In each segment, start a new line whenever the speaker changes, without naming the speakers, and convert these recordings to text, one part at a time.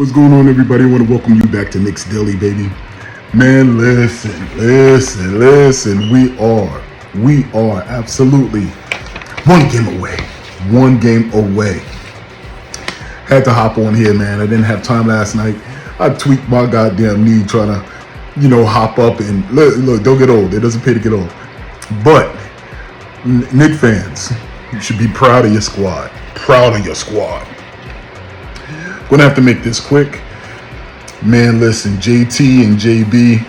What's going on, everybody? I want to welcome you back to Knicks Daily, baby. Man, listen. We are absolutely one game away. Had to hop on here, man. I didn't have time last night. I tweaked my goddamn knee trying to, hop up and look, don't get old. It doesn't pay to get old. But Knicks fans, you should be proud of your squad. Gonna have to make this quick. Man, listen, JT and JB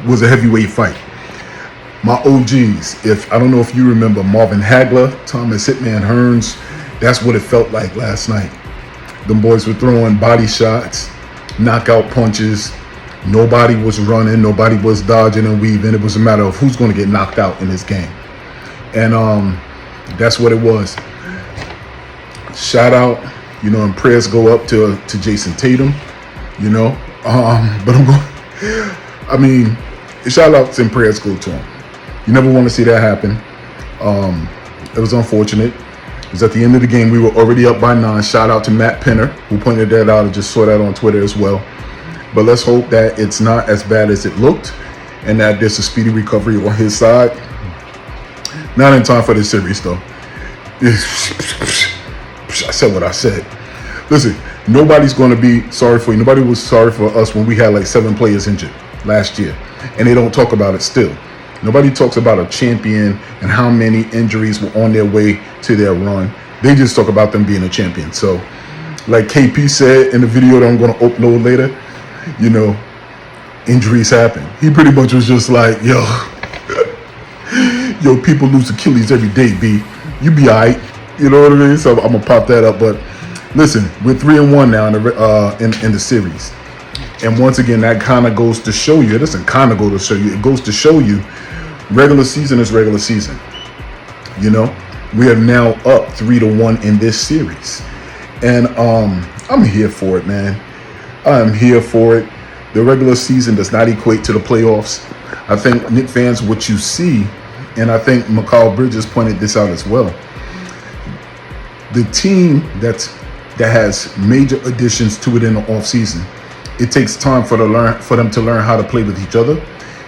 was a heavyweight fight. My OGs, I don't know if you remember Marvin Hagler, Thomas Hitman Hearns, that's what it felt like last night. Them boys were throwing body shots, knockout punches. Nobody was running, nobody was dodging and weaving. It was a matter of who's gonna get knocked out in this game. And that's what it was. Shout out, and prayers go up to Jason Tatum, but shout outs and prayers go to him. You never want to see that happen. It was unfortunate. It was at the end of the game. We were already up by 9. Shout out to Matt Penner, who pointed that out. I just saw that on Twitter as well. But let's hope that it's not as bad as it looked and that there's a speedy recovery on his side. Not in time for this series, though. I said what I said. Listen, nobody's going to be sorry for you. Nobody was sorry for us when we had like 7 players injured last year. And they don't talk about it still. Nobody talks about a champion and how many injuries were on their way to their run. They just talk about them being a champion. So, like KP said in the video that I'm going to upload later, injuries happen. He pretty much was just like, yo, people lose Achilles every day, B. You be all right. You know what I mean? So I'm going to pop that up. But listen, we're 3-1 now in the series. And once again, that kind of goes to show you. It doesn't kind of go to show you. It goes to show you regular season is regular season. We are now up 3-1 in this series. And I'm here for it, man. I'm here for it. The regular season does not equate to the playoffs. I think, Knicks fans, what you see, and I think Mikal Bridges pointed this out as well, the team that has major additions to it in the offseason, it takes time for them to learn how to play with each other.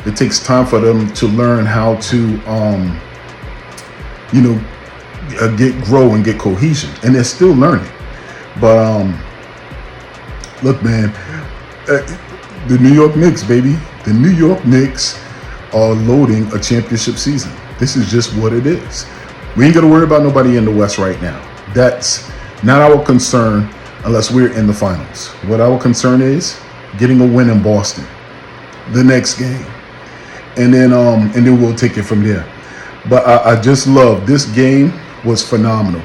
It takes time for them to learn how to, grow and get cohesion. And they're still learning. But look, man, the New York Knicks, baby. The New York Knicks are loading a championship season. This is just what it is. We ain't got to worry about nobody in the West right now. That's not our concern unless we're in the finals. What our concern is, getting a win in Boston, the next game, and then we'll take it from there. But I just love this game. Was phenomenal.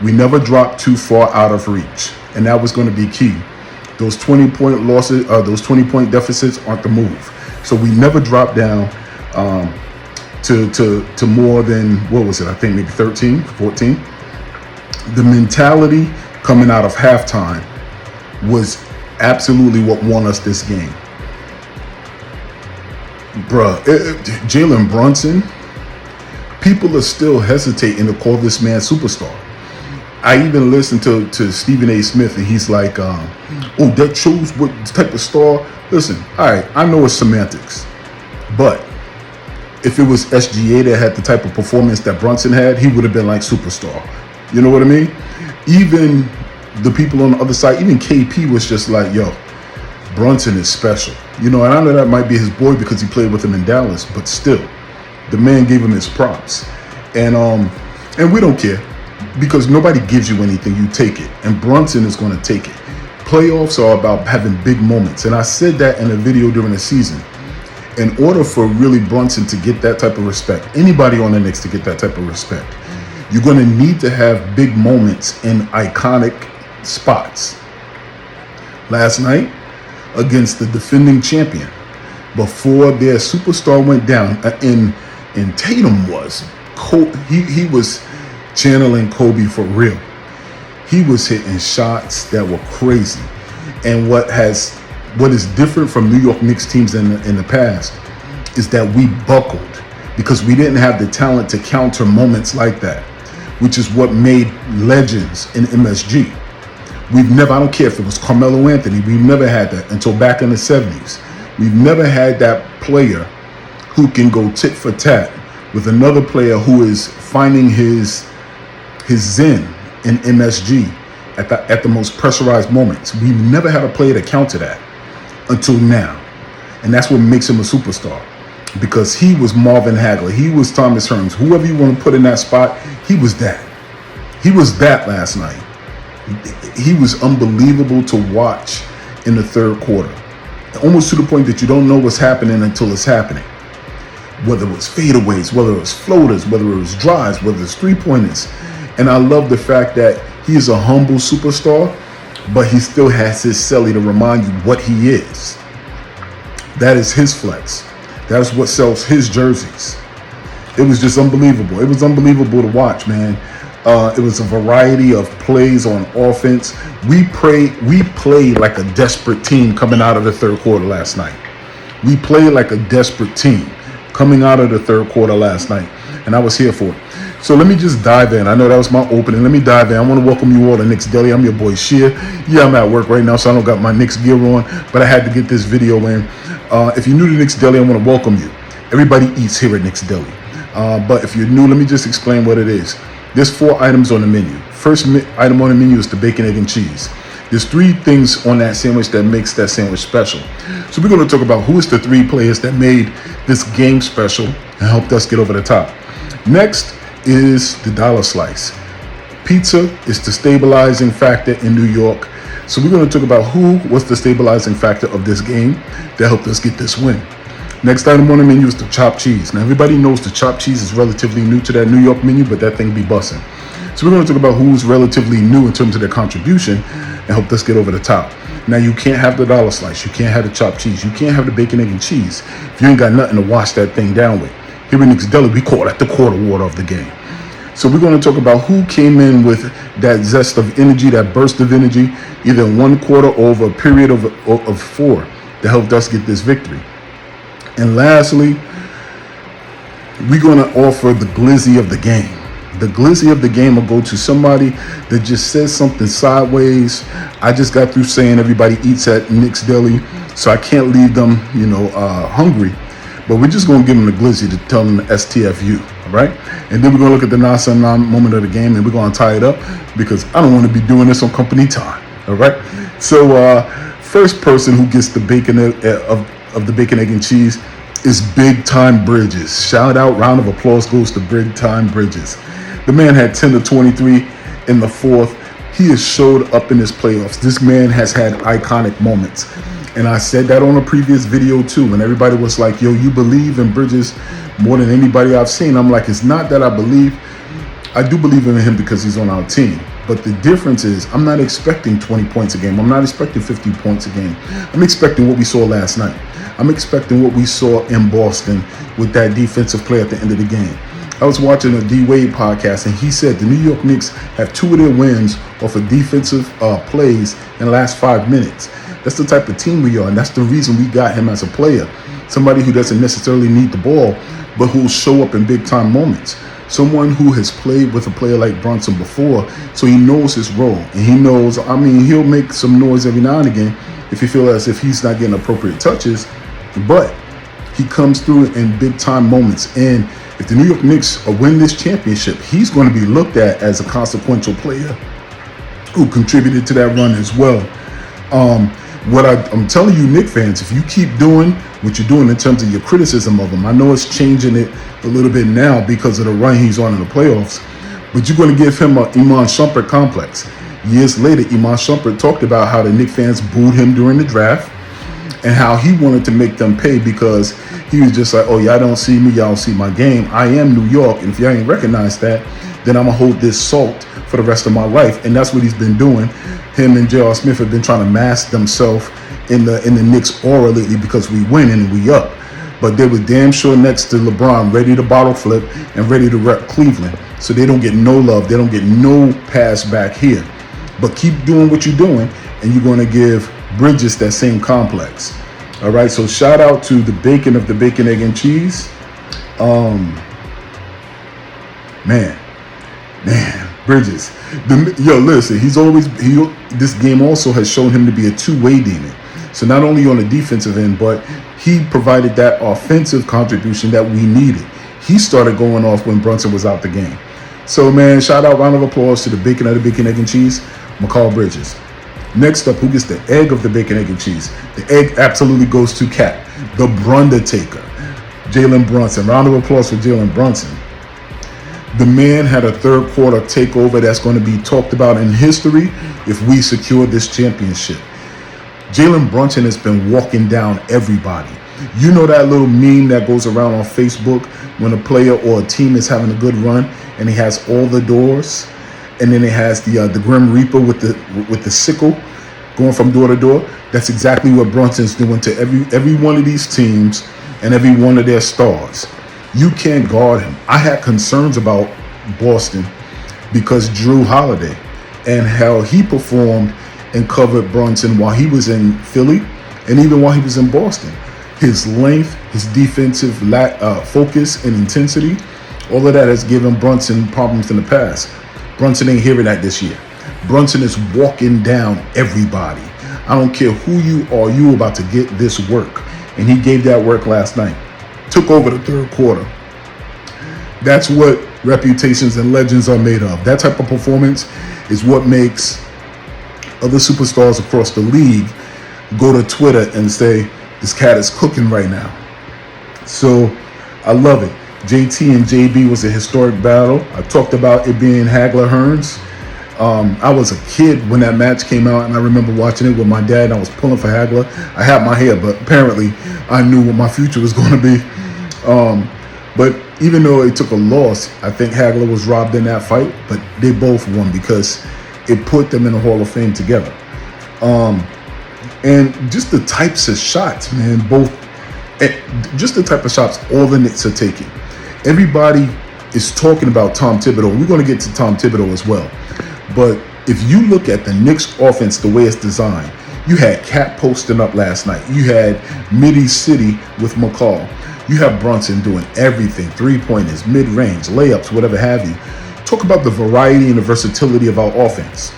We never dropped too far out of reach, and that was going to be key. Those 20-point losses, those 20-point deficits aren't the move. So we never dropped down to more than, what was it? I think maybe 13, 14. The mentality coming out of halftime was absolutely what won us this game. Bruh, Jalen Brunson, people are still hesitating to call this man superstar. I even listened to Stephen A. Smith, and he's like, that shows what type of star. Listen, all right, I know it's semantics, but if it was SGA that had the type of performance that Brunson had, he would have been like superstar. You know what I mean? Even the people on the other side, even KP was just like, yo, Brunson is special. And I know that might be his boy because he played with him in Dallas, but still, the man gave him his props. And we don't care because nobody gives you anything, you take it. And Brunson is going to take it. Playoffs are about having big moments. And I said that in a video during the season. In order for really Brunson to get that type of respect, anybody on the Knicks to get that type of respect, you're going to need to have big moments in iconic spots. Last night, against the defending champion, before their superstar went down, and Tatum was, he was channeling Kobe for real. He was hitting shots that were crazy. And what is different from New York Knicks teams in the past is that we buckled because we didn't have the talent to counter moments like that, which is what made legends in MSG. I don't care if it was Carmelo Anthony, we've never had that until back in the 70s. We've never had that player who can go tit for tat with another player who is finding his zen in MSG at the most pressurized moments. We've never had a player to counter that until now. And that's what makes him a superstar. Because he was Marvin Hagler, he was Thomas Hearns, whoever you want to put in that spot, he was that. He was that last night. He was unbelievable to watch in the third quarter. Almost to the point that you don't know what's happening until it's happening. Whether it was fadeaways, whether it was floaters, whether it was drives, whether it's three-pointers. And I love the fact that he is a humble superstar, but he still has his celly to remind you what he is. That is his flex. That's what sells his jerseys. It was just unbelievable. It was unbelievable to watch, man. It was a variety of plays on offense. We played like a desperate team coming out of the third quarter last night. We played like a desperate team coming out of the third quarter last night, and I was here for it. So let me just dive in. I know that was my opening. Let me dive in. I want to welcome you all to Knicks Deli. I'm your boy Sheer. Yeah, I'm at work right now, so I don't got my Knicks gear on, but I had to get this video in. If you're new to Knicks Deli, I want to welcome you. Everybody eats here at Knicks Deli. But if you're new, let me just explain what it is. There's 4 items on the menu. First item on the menu is the bacon, egg, and cheese. There's 3 things on that sandwich that makes that sandwich special. So we're going to talk about who is the 3 players that made this game special and helped us get over the top. Next is the dollar slice. Pizza is the stabilizing factor in New York. So we're going to talk about who was the stabilizing factor of this game that helped us get this win. Next item on the menu is the chopped cheese. Now everybody knows the chopped cheese is relatively new to that New York menu, but that thing be busting. So we're going to talk about who's relatively new in terms of their contribution and helped us get over the top. Now you can't have the dollar slice, you can't have the chopped cheese, you can't have the bacon, egg, and cheese if you ain't got nothing to wash that thing down with. Here in Knicks Deli, we call that the quarter water of the game. So we're going to talk about who came in with that zest of energy, that burst of energy, either in one quarter or over a period of 4 that helped us get this victory. And lastly, we're going to offer the glizzy of the game. The glizzy of the game will go to somebody that just says something sideways. I just got through saying everybody eats at Knicks Deli, so I can't leave them, hungry. But we're just going to give them the glizzy to tell them the STFU, all right? And then we're going to look at the non moment of the game, and we're going to tie it up because I don't want to be doing this on company time, all right? So first person who gets the bacon of the bacon, egg, and cheese is Big Time Bridges. Shout out, round of applause goes to Big Time Bridges. The man had 10 to 23 in the fourth. He has showed up in his playoffs. This man has had iconic moments. And I said that on a previous video too, and everybody was like, yo, you believe in Bridges more than anybody I've seen. I'm like, it's not that I believe. I do believe in him because he's on our team. But the difference is I'm not expecting 20 points a game. I'm not expecting 50 points a game. I'm expecting what we saw last night. I'm expecting what we saw in Boston with that defensive play at the end of the game. I was watching a D Wade podcast, and he said the New York Knicks have 2 of their wins off of defensive plays in the last 5 minutes. That's the type of team we are, and that's the reason we got him as a player. Somebody who doesn't necessarily need the ball, but who'll show up in big-time moments. Someone who has played with a player like Brunson before, so he knows his role. And he knows, he'll make some noise every now and again if he feels as if he's not getting appropriate touches, but he comes through in big-time moments. And if the New York Knicks win this championship, he's going to be looked at as a consequential player who contributed to that run as well. What I'm telling you, Knicks fans, if you keep doing what you're doing in terms of your criticism of him, I know it's changing it a little bit now because of the run he's on in the playoffs, but you're going to give him an Iman Shumpert complex. Years later, Iman Shumpert talked about how the Knicks fans booed him during the draft and how he wanted to make them pay because he was just like, oh, y'all don't see me, y'all don't see my game. I am New York, and if y'all ain't recognize that, then I'm going to hold this salt for the rest of my life. And that's what he's been doing. Him and J.R. Smith have been trying to mask themselves in the Knicks aura lately because we win and we up. But they were damn sure next to LeBron, ready to bottle flip and ready to rep Cleveland. So they don't get no love. They don't get no pass back here. But keep doing what you're doing, and you're going to give Bridges that same complex. All right, so shout out to the bacon of the bacon, egg, and cheese. Man. Bridges. Listen, this game also has shown him to be a two-way demon. So not only on the defensive end, but he provided that offensive contribution that we needed. He started going off when Brunson was out the game. So, man, shout out, round of applause to the bacon of the bacon, egg, and cheese, McCall Bridges. Next up, who gets the egg of the bacon, egg, and cheese? The egg absolutely goes to Cat, the Brundertaker, Jalen Brunson. Round of applause for Jalen Brunson. The man had a third quarter takeover that's going to be talked about in history if we secure this championship. Jalen Brunson has been walking down everybody. You know that little meme that goes around on Facebook when a player or a team is having a good run and he has all the doors, and then it has the Grim Reaper with the sickle going from door to door? That's exactly what Brunson's doing to every one of these teams and every one of their stars. You can't guard him. I had concerns about Boston because Drew Holiday and how he performed and covered Brunson while he was in Philly and even while he was in Boston. His length, his defensive focus and intensity, all of that has given Brunson problems in the past. Brunson ain't hearing that this year. Brunson is walking down everybody. I don't care who you are, you about to get this work. And he gave that work last night. Took over the third quarter. That's what reputations and legends are made of. That type of performance is what makes other superstars across the league go to Twitter and say, this cat is cooking right now. So I love it. JT and JB was a historic battle. I talked about it being Hagler-Hearns. I was a kid when that match came out, and I remember watching it with my dad, and I was pulling for Hagler. I had my hair, but apparently I knew what my future was going to be. But even though it took a loss, I think Hagler was robbed in that fight, but they both won because it put them in the Hall of Fame together. And just the types of shots, man, just the type of shots all the Knicks are taking. Everybody is talking about Tom Thibodeau. We're going to get to Tom Thibodeau as well. But if you look at the Knicks offense, the way it's designed, you had Cat posting up last night. You had Midi City with McCall. You have Brunson doing everything, three-pointers, mid-range, layups, whatever have you. Talk about the variety and the versatility of our offense.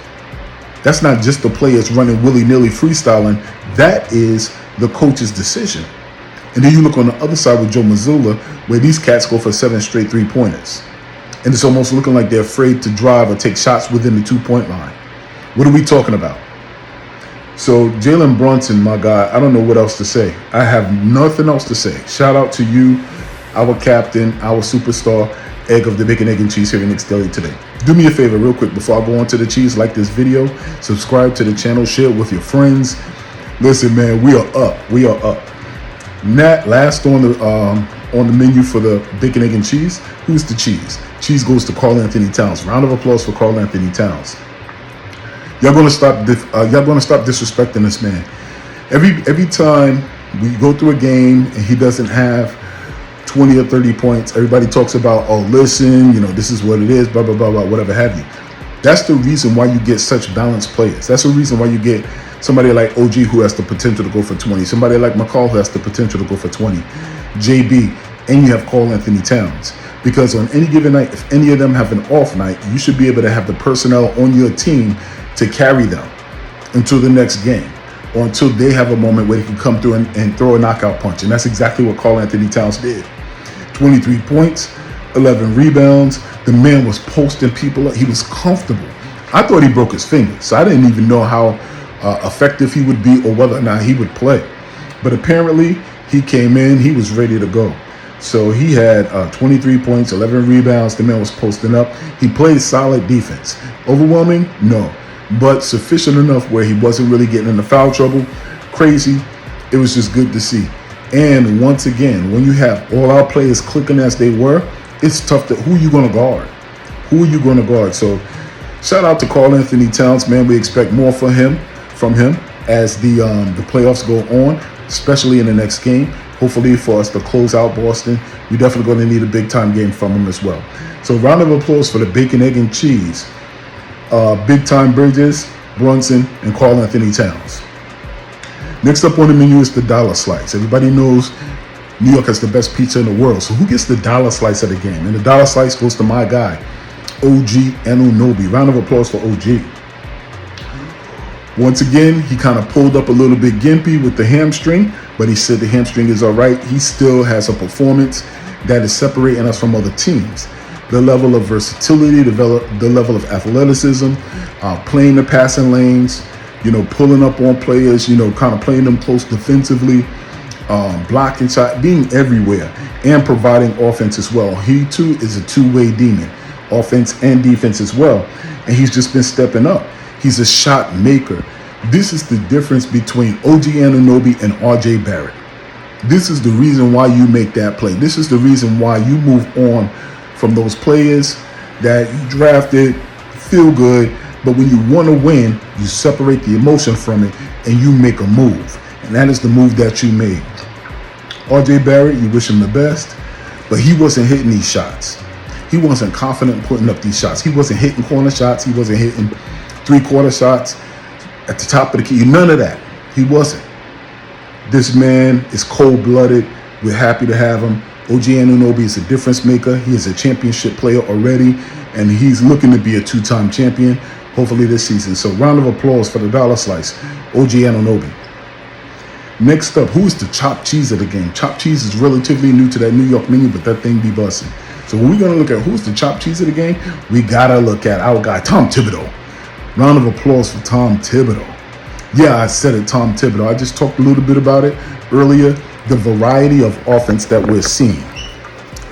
That's not just the players running willy-nilly freestyling. That is the coach's decision. And then you look on the other side with Joe Mazzulla, where these cats go for 7 straight three-pointers. And it's almost looking like they're afraid to drive or take shots within the 2-point line. What are we talking about? So Jalen Brunson, my guy, I don't know what else to say. I have nothing else to say. Shout out to you, our captain, our superstar, egg of the bacon, egg, and cheese here in Knicks Daily today. Do me a favor real quick before I go on to the cheese. Like this video, subscribe to the channel, share it with your friends. Listen, man, we are up. We are up. Last on the menu for the bacon, egg, and cheese. Who's the cheese? Cheese goes to Karl Anthony Towns. Round of applause for Karl Anthony Towns. Y'all gonna stop disrespecting this man. Every time we go through a game and he doesn't have 20 or 30 points, everybody talks about, oh, listen, this is what it is, blah, blah, blah, blah, whatever have you. That's the reason why you get such balanced players. That's the reason why you get somebody like OG who has the potential to go for 20, somebody like McCall who has the potential to go for 20, JB, and you have Karl Anthony Towns. Because on any given night, if any of them have an off night, you should be able to have the personnel on your team to carry them until the next game, or until they have a moment where they can come through and throw a knockout punch. And that's exactly what Karl Anthony Towns did. 23 points, 11 rebounds. The man was posting people up. He was comfortable. I thought he broke his finger, so I didn't even know how effective he would be or whether or not he would play. But apparently, he came in, he was ready to go. So he had 23 points, 11 rebounds. The man was posting up. He played solid defense. Overwhelming? No. But sufficient enough where he wasn't really getting into foul trouble. Crazy. It was just good to see. And once again, when you have all our players clicking as they were, it's tough to, who are you going to guard? Who are you going to guard? So shout out to Karl Anthony Towns, man. We expect more from him as the playoffs go on, especially in the next game. Hopefully for us to close out Boston, we're definitely going to need a big-time game from him as well. So round of applause for the bacon, egg, and cheese. Big-time Bridges, Brunson, and Karl Anthony Towns. Next up on the menu is the dollar slice. Everybody knows New York has the best pizza in the world. So who gets the dollar slice of the game? And the dollar slice goes to my guy, OG Anunoby. Round of applause for OG. Once again, he kind of pulled up a little bit gimpy with the hamstring, but he said the hamstring is all right. He still has a performance that is separating us from other teams. The level of versatility, the level of athleticism, playing the passing lanes, pulling up on players, kind of playing them close defensively, blocking shot, being everywhere, and providing offense as well. He too is a two-way demon, offense and defense as well, and he's just been stepping up. He's a shot maker. This is the difference between OG Anunoby and RJ Barrett. This is the reason why you make that play. This is the reason why you move on from those players that you drafted, feel good, but when you want to win, you separate the emotion from it and you make a move. And that is the move that you made. RJ Barrett, you wish him the best, but he wasn't hitting these shots. He wasn't confident in putting up these shots. He wasn't hitting corner shots. He wasn't hitting three-quarter shots at the top of the key. None of that. He wasn't. This man is cold-blooded. We're happy to have him. OG Anunoby is a difference maker. He is a championship player already, and he's looking to be a two-time champion, hopefully this season. So round of applause for the dollar slice, OG Anunoby. Next up, who's the chopped cheese of the game? Chopped cheese is relatively new to that New York menu, but that thing be busting. So when we're going to look at who's the chopped cheese of the game, we got to look at our guy, Tom Thibodeau. Round of applause for Tom Thibodeau. Yeah, I said it, Tom Thibodeau. I just talked a little bit about it earlier. The variety of offense that we're seeing.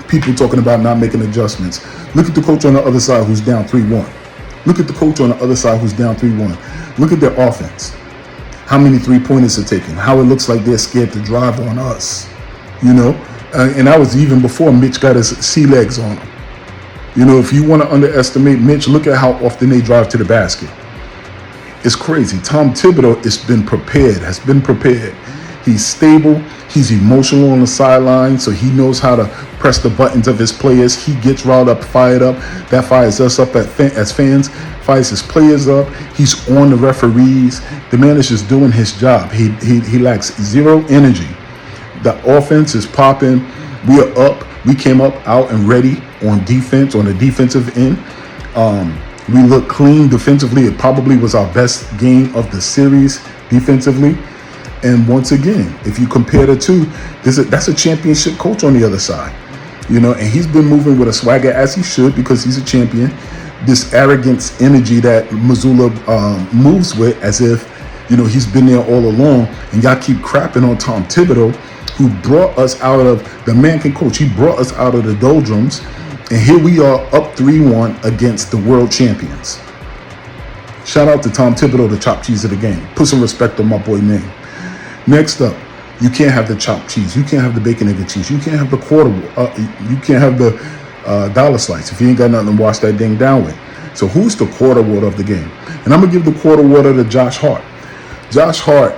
People talking about not making adjustments. Look at the coach on the other side who's down 3-1. Look at the coach on the other side who's down 3-1. Look at their offense. How many three-pointers are taken. How it looks like they're scared to drive on us. And that was even before Mitch got his sea legs on him. If you want to underestimate Mitch, look at how often they drive to the basket. It's crazy. Tom Thibodeau has been prepared. He's stable. He's emotional on the sideline, so he knows how to press the buttons of his players. He gets riled up, fired up. That fires us up as fans, fires his players up. He's on the referees. The man is just doing his job. He lacks zero energy. The offense is popping. We are up. We came up out and ready on defense, on the defensive end. We look clean defensively. It probably was our best game of the series defensively. And once again, if you compare the two, that's a championship coach on the other side. And he's been moving with a swagger as he should because he's a champion. This arrogance energy that Missoula moves with as if, he's been there all along. And y'all keep crapping on Tom Thibodeau, who brought us out of, the man can coach. He brought us out of the doldrums. And here we are up 3-1 against the world champions. Shout out to Tom Thibodeau, the chopped cheese of the game. Put some respect on my boy name. Next up, you can't have the chopped cheese. You can't have the bacon, egg, and cheese. You can't have the you can't have the dollar slice if you ain't got nothing to wash that thing down with. So who's the quarter water of the game? And I'm going to give the quarter water to Josh Hart. Josh Hart,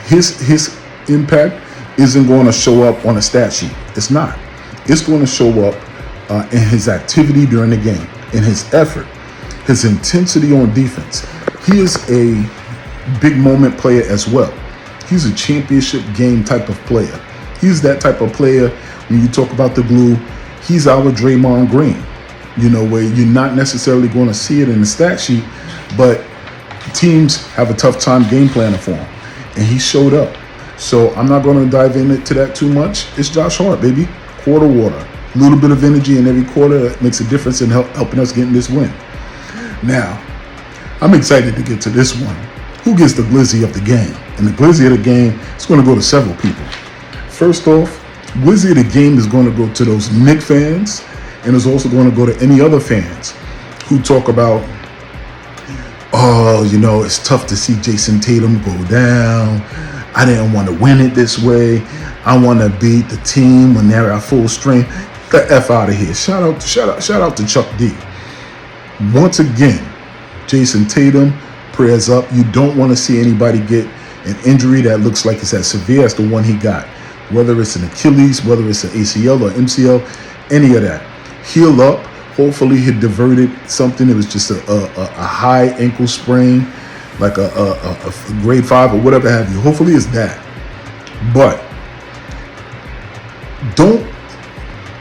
his impact isn't going to show up on a stat sheet. It's not. It's going to show up in his activity during the game, in his effort, his intensity on defense. He is a big moment player as well. He's a championship game type of player. He's that type of player when you talk about the glue. He's our Draymond Green, where you're not necessarily going to see it in the stat sheet, but teams have a tough time game planning for him. And he showed up. So I'm not going to dive into that too much. It's Josh Hart, baby. Quarter water. A little bit of energy in every quarter that makes a difference in helping us get in this win. Now, I'm excited to get to this one. Who gets the Glizzy of the game? And the Glizzy of the game is going to go to several people. First off, Glizzy of the game is going to go to those Knicks fans, and it's also going to go to any other fans who talk about, it's tough to see Jason Tatum go down. I didn't want to win it this way. I want to beat the team when they're at full strength. Get the F out of here. Shout out to Chuck D. Once again, Jason Tatum, prayers up. You don't want to see anybody get an injury that looks like it's as severe as the one he got. Whether it's an Achilles, whether it's an ACL or MCL, any of that. Heal up. Hopefully he diverted something. It was just a high ankle sprain, like a grade 5 or whatever have you. Hopefully it's that. But don't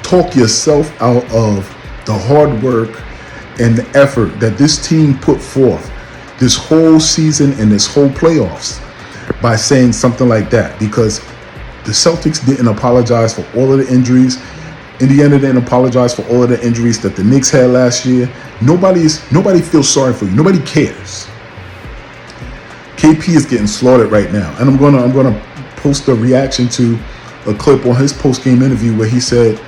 talk yourself out of the hard work and the effort that this team put forth this whole season and this whole playoffs by saying something like that, because the Celtics didn't apologize for all of the injuries. Indiana didn't apologize for all of the injuries that the Knicks had last year. Nobody feels sorry for you. Nobody cares. KP is getting slaughtered right now, and I'm gonna post a reaction to a clip on his post-game interview where he said,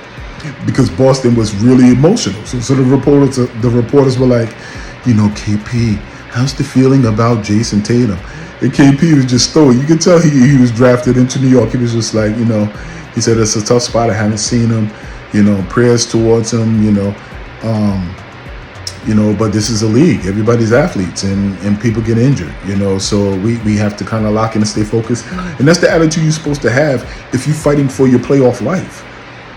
because Boston was really emotional. So the reporters were like, KP, how's the feeling about Jason Tatum? And KP was just stoic. You could tell he was drafted into New York. He was just like, he said it's a tough spot. I haven't seen him. Prayers towards him. But this is a league. Everybody's athletes, and people get injured. So we have to kind of lock in and stay focused. And that's the attitude you're supposed to have if you're fighting for your playoff life.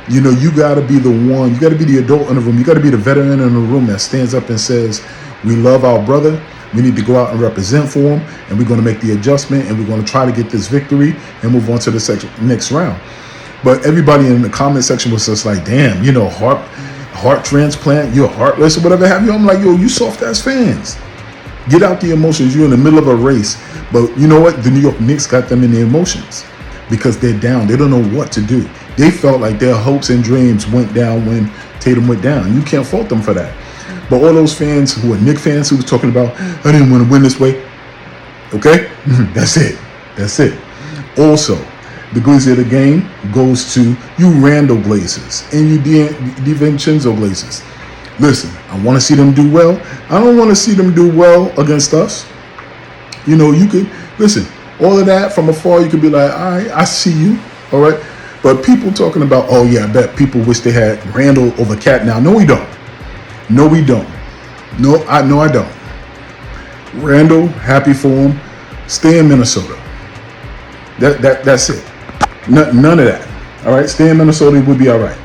You got to be the one. You got to be the adult in the room. You got to be the veteran in the room that stands up and says, we love our brother. We need to go out and represent for him, and we're going to make the adjustment, and we're going to try to get this victory and move on to the next round. But everybody in the comment section was just like, damn, heart transplant, you're heartless or whatever have you. I'm like, you soft ass fans. Get out the emotions. You're in the middle of a race. But you know what? The New York Knicks got them in their emotions because they're down. They don't know what to do. They felt like their hopes and dreams went down when Tatum went down. You can't fault them for that. But all those fans who are Knicks fans who was talking about, I didn't want to win this way. Okay? That's it. Also, the Glizzy of the game goes to you Randall Blazers and you DiVincenzo Blazers. Listen, I want to see them do well. I don't want to see them do well against us. You could, listen, all of that from afar, you could be like, all right, I see you. All right? But people talking about, oh yeah, I bet people wish they had Randall over Cat now. No, we don't. No, I don't. Randall, happy for him. Stay in Minnesota. That's it. None of that. All right, stay in Minnesota. Would be all right.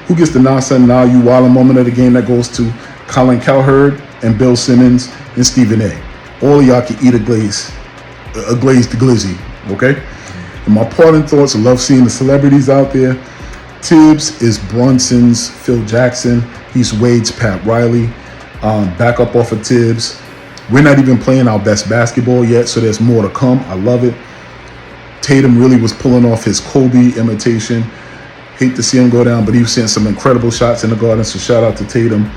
Who gets the nonsense now? You wild moment of the game that goes to Colin Cowherd and Bill Simmons and Stephen A. All of y'all can eat a glazed glizzy. Okay. And my parting thoughts. I love seeing the celebrities out there. Tibbs is Brunson's Phil Jackson. He's Wade's Pat Riley. Back up off of Tibbs. We're not even playing our best basketball yet, so there's more to come. I love it. Tatum really was pulling off his Kobe imitation. Hate to see him go down, but he was seeing some incredible shots in the Garden, so shout out to Tatum.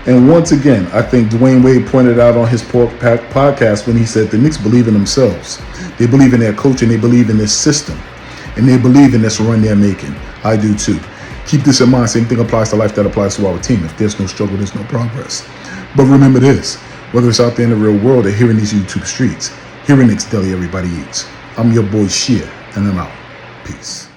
And once again, I think Dwayne Wade pointed out on his podcast when he said the Knicks believe in themselves. They believe in their coach, and they believe in this system. And they believe in this run they're making. I do too. Keep this in mind. Same thing applies to life that applies to our team. If there's no struggle, there's no progress. But remember this, whether it's out there in the real world or here in these YouTube streets, here in Knicks Deli, everybody eats. I'm your boy Sheer, and I'm out. Peace.